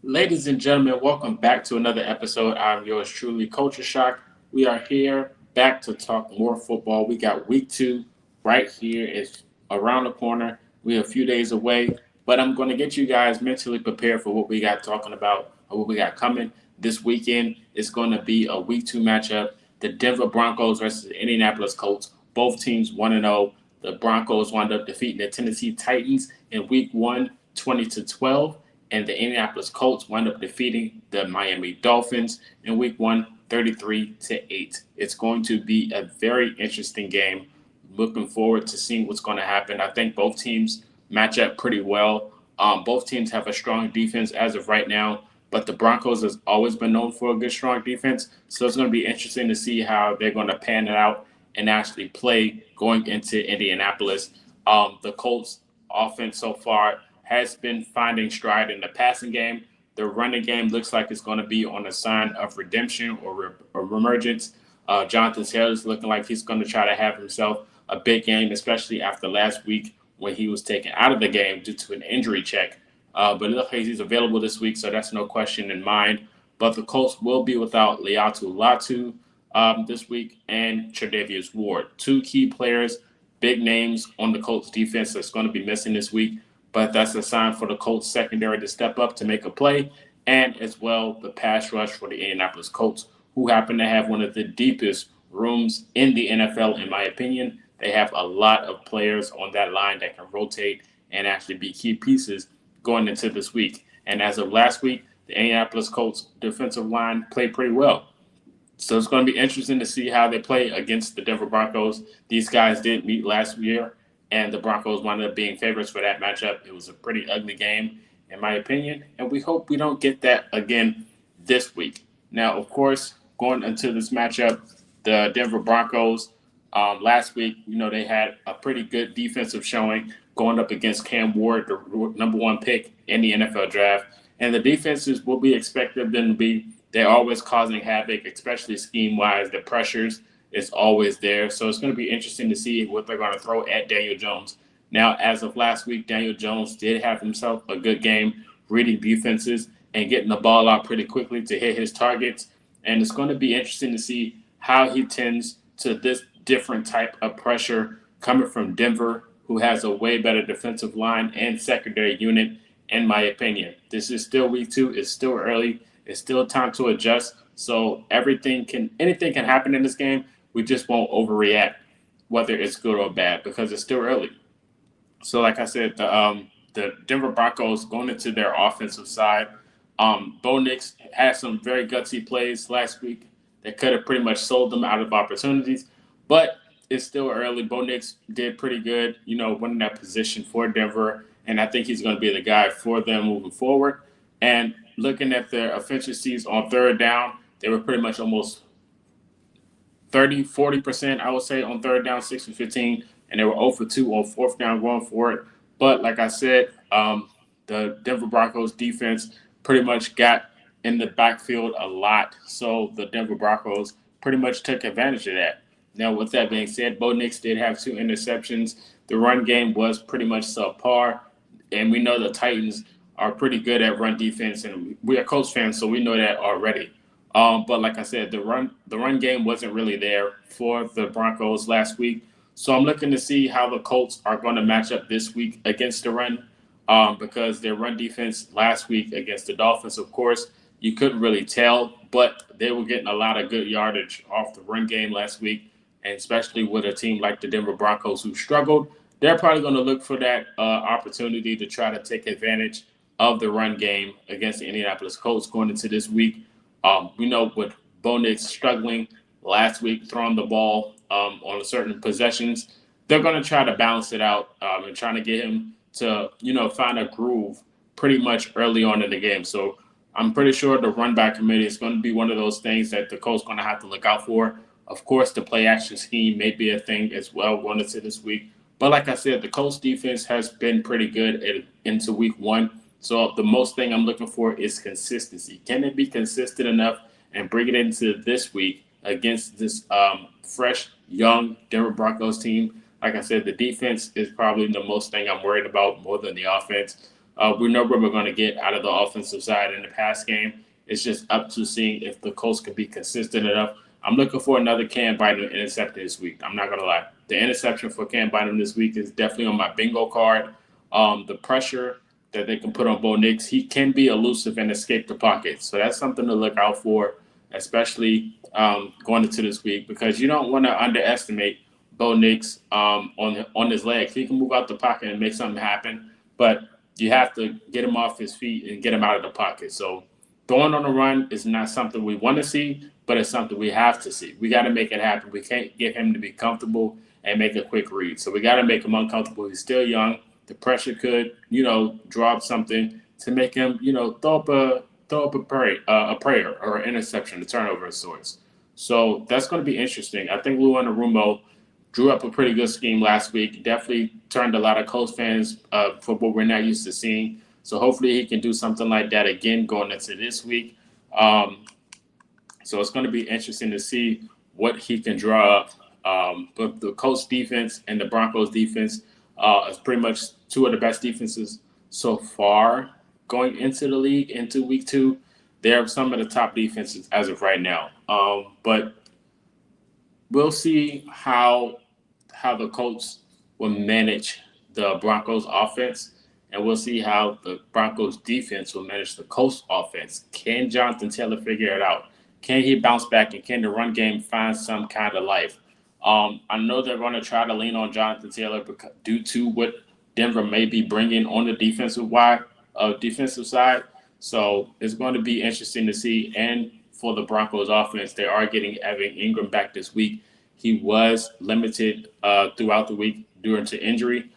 Ladies and gentlemen, welcome back to another episode. I'm yours truly, Culture Shock. We are here back to talk more football. We got week two right here. It's around the corner. We're a few days away, but I'm going to get you guys mentally prepared for what we got talking about or what we got coming this weekend. It's going to be a week two matchup. The Denver Broncos versus the Indianapolis Colts. Both teams 1-0. The Broncos wound up defeating the Tennessee Titans in week one, 20-12, and the Indianapolis Colts wound up defeating the Miami Dolphins in week one, 33-8. It's going to be a very interesting game. Looking forward to seeing what's going to happen. I think both teams match up pretty well. Both teams have a strong defense as of right now, but the Broncos has always been known for a good, strong defense. So it's going to be interesting to see how they're going to pan it out and actually play going into Indianapolis. The Colts offense so far has been finding stride in the passing game. The running game looks like it's going to be on a sign of redemption or reemergence. Jonathan Taylor is looking like he's going to try to have himself a big game, especially after last week when he was taken out of the game due to an injury check. But it looks like he's available this week, so that's no question in mind. But the Colts will be without Liatu Latu this week and Tre'Davious Ward, two key players, big names on the Colts defense that's going to be missing this week. But that's a sign for the Colts secondary to step up to make a play, and as well the pass rush for the Indianapolis Colts, who happen to have one of the deepest rooms in the NFL, in my opinion. They have a lot of players on that line that can rotate and actually be key pieces going into this week. And as of last week, the Indianapolis Colts defensive line played pretty well. So it's going to be interesting to see how they play against the Denver Broncos. These guys did meet last year, and the Broncos wound up being favorites for that matchup. It was a pretty ugly game, in my opinion, and we hope we don't get that again this week. Now, of course, going into this matchup, the Denver Broncos last week, they had a pretty good defensive showing going up against Cam Ward, the number one pick in the NFL draft. And the defense is what we expected them to be. They're always causing havoc, especially scheme-wise. The pressures is always there. So it's going to be interesting to see what they're going to throw at Daniel Jones. Now, as of last week, Daniel Jones did have himself a good game reading defenses and getting the ball out pretty quickly to hit his targets. And it's going to be interesting to see how he tends to this different type of pressure coming from Denver, who has a way better defensive line and secondary unit, in my opinion. This is still week two. It's still early. It's still time to adjust. So anything can happen in this game. We just won't overreact, whether it's good or bad, because it's still early. So, like I said, the Denver Broncos going into their offensive side, Bo Nix had some very gutsy plays last week that could have pretty much sold them out of opportunities, but it's still early. Bo Nix did pretty good, winning that position for Denver, and I think he's going to be the guy for them moving forward. And looking at their efficiencies on third down, they were pretty much almost 40%, I would say, on third down, 6 for 15, and they were 0 for 2 on fourth down going for it. But like I said, the Denver Broncos defense pretty much got in the backfield a lot, so the Denver Broncos pretty much took advantage of that. Now, with that being said, Bo Nix did have 2 interceptions. The run game was pretty much subpar, and we know the Titans are pretty good at run defense, and we are Colts fans, so we know that already. But like I said, the run game wasn't really there for the Broncos last week. So I'm looking to see how the Colts are going to match up this week against the run, because their run defense last week against the Dolphins, of course, you couldn't really tell, but they were getting a lot of good yardage off the run game last week, and especially with a team like the Denver Broncos who struggled. They're probably going to look for that opportunity to try to take advantage of the run game against the Indianapolis Colts going into this week. We know with Bo Nix struggling last week, throwing the ball on certain possessions, they're going to try to balance it out and trying to get him to, find a groove pretty much early on in the game. So I'm pretty sure the run back committee is going to be one of those things that the Colts going to have to look out for. Of course, the play action scheme may be a thing as well going into this week. But like I said, the Colts defense has been pretty good into week one. So the most thing I'm looking for is consistency. Can it be consistent enough and bring it into this week against this fresh, young Denver Broncos team? Like I said, the defense is probably the most thing I'm worried about more than the offense. We know what we're going to get out of the offensive side in the pass game. It's just up to seeing if the Colts can be consistent enough. I'm looking for another Cam Bynum interception this week. I'm not going to lie. The interception for Cam Bynum this week is definitely on my bingo card. The pressure that they can put on Bo Nix, he can be elusive and escape the pocket. So that's something to look out for, especially going into this week, because you don't want to underestimate Bo Nix on his legs. He can move out the pocket and make something happen, but you have to get him off his feet and get him out of the pocket. So throwing on the run is not something we want to see, but it's something we have to see. We got to make it happen. We can't get him to be comfortable and make a quick read. So we got to make him uncomfortable. He's still young. The pressure could, drop something to make him, throw up a prayer or an interception, a turnover of sorts. So that's going to be interesting. I think Lou Anarumo drew up a pretty good scheme last week. Definitely turned a lot of Colts fans for what we're not used to seeing. So hopefully he can do something like that again going into this week. So it's going to be interesting to see what he can draw up. But the Colts defense and the Broncos defense is pretty much two of the best defenses so far going into the league, into week 2. They're some of the top defenses as of right now. But we'll see how the Colts will manage the Broncos offense, and we'll see how the Broncos defense will manage the Colts offense. Can Jonathan Taylor figure it out? Can he bounce back, and can the run game find some kind of life? I know they're going to try to lean on Jonathan Taylor due to what Denver may be bringing on the defensive side. So it's going to be interesting to see. And for the Broncos offense, they are getting Evan Ingram back this week. He was limited throughout the week due to injury,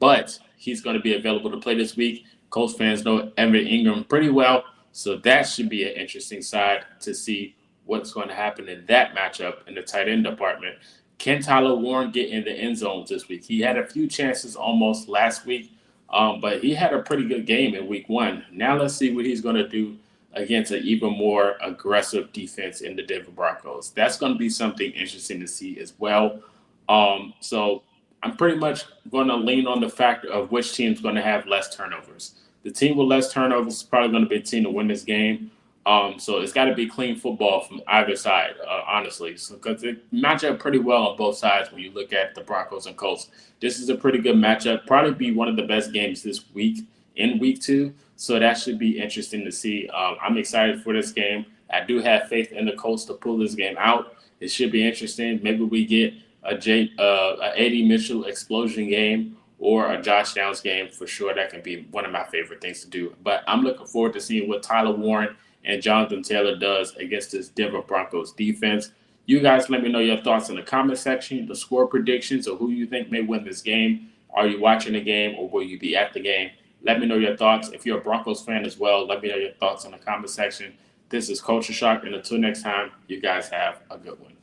but he's going to be available to play this week. Colts fans know Evan Ingram pretty well, so that should be an interesting side to see what's going to happen in that matchup in the tight end department. Can Tyler Warren get in the end zones this week? He had a few chances almost last week, but he had a pretty good game in week 1. Now let's see what he's going to do against an even more aggressive defense in the Denver Broncos. That's going to be something interesting to see as well. So I'm pretty much going to lean on the factor of which team's going to have less turnovers. The team with less turnovers is probably going to be a team to win this game. So it's got to be clean football from either side, honestly. So because they match up pretty well on both sides when you look at the Broncos and Colts. This is a pretty good matchup. Probably be one of the best games this week in week 2. So that should be interesting to see. I'm excited for this game. I do have faith in the Colts to pull this game out. It should be interesting. Maybe we get a A.D. Mitchell explosion game or a Josh Downs game for sure. That can be one of my favorite things to do. But I'm looking forward to seeing what Tyler Warren and Jonathan Taylor does against this Denver Broncos defense. You guys let me know your thoughts in the comment section, the score predictions, or who you think may win this game. Are you watching the game or will you be at the game? Let me know your thoughts. If you're a Broncos fan as well, let me know your thoughts in the comment section. This is Culture Shock, and until next time, you guys have a good one.